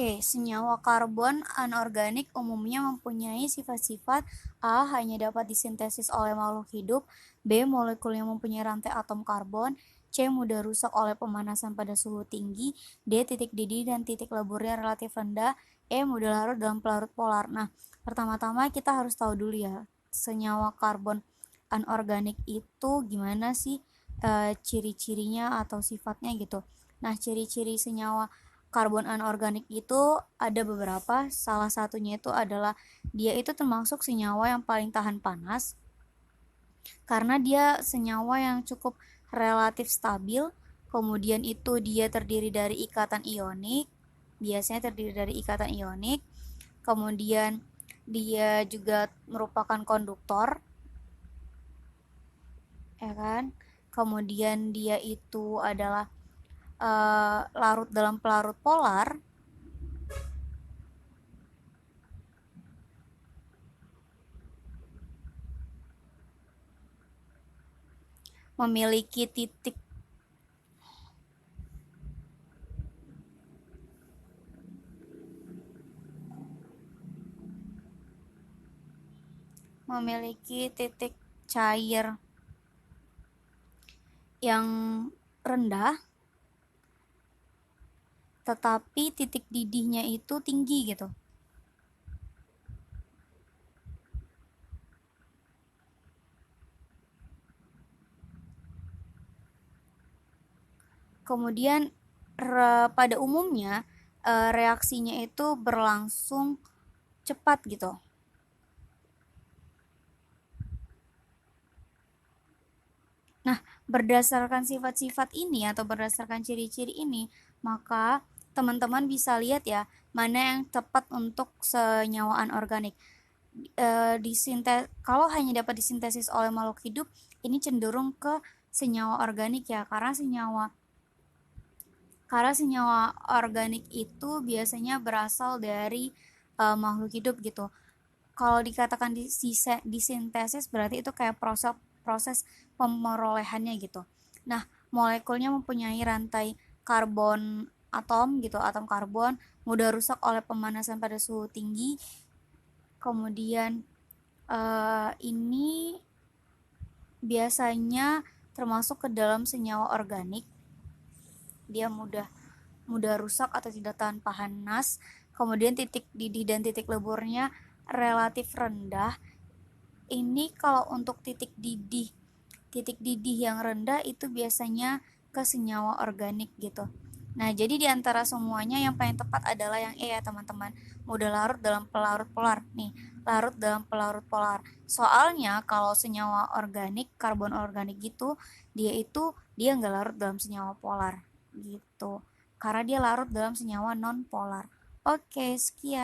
Oke, senyawa karbon anorganik umumnya mempunyai sifat-sifat: A. Hanya dapat disintesis oleh makhluk hidup. B. Molekulnya mempunyai rantai atom karbon. C. Mudah rusak oleh pemanasan pada suhu tinggi. D. Titik didih dan titik leburnya relatif rendah. E. Mudah larut dalam pelarut polar. Nah, pertama-tama kita harus tahu dulu ya, senyawa karbon anorganik itu gimana sih ciri-cirinya atau sifatnya gitu. Nah, ciri-ciri senyawa karbon anorganik itu ada beberapa. Salah satunya itu adalah dia itu termasuk senyawa yang paling tahan panas karena dia senyawa yang cukup relatif stabil. Kemudian itu dia terdiri dari ikatan ionik, biasanya terdiri dari ikatan ionik. Kemudian dia juga merupakan konduktor, ya kan? Kemudian dia itu adalah larut dalam pelarut polar. Memiliki titik cair yang rendah, tetapi titik didihnya itu tinggi gitu. Kemudian pada umumnya reaksinya itu berlangsung cepat gitu. Nah, berdasarkan sifat-sifat ini atau berdasarkan ciri-ciri ini, maka teman-teman bisa lihat ya, mana yang tepat untuk senyawa anorganik. Kalau hanya dapat disintesis oleh makhluk hidup, ini cenderung ke senyawa organik ya, karena senyawa organik itu biasanya berasal dari makhluk hidup gitu. Kalau dikatakan disintesis berarti itu kayak proses pemerolehannya gitu. Nah, molekulnya mempunyai rantai karbon atom gitu, atom karbon, mudah rusak oleh pemanasan pada suhu tinggi. Kemudian ini biasanya termasuk ke dalam senyawa organik. Dia mudah rusak atau tidak tahan panas. Kemudian titik didih dan titik leburnya relatif rendah. Ini kalau untuk titik didih yang rendah itu biasanya ke senyawa organik gitu. Nah, jadi di antara semuanya yang paling tepat adalah yang E ya teman-teman. Mudah larut dalam pelarut polar. Nih, larut dalam pelarut polar. Soalnya kalau senyawa organik, karbon organik gitu, dia nggak larut dalam senyawa polar gitu. Karena dia larut dalam senyawa non polar. Oke, sekian.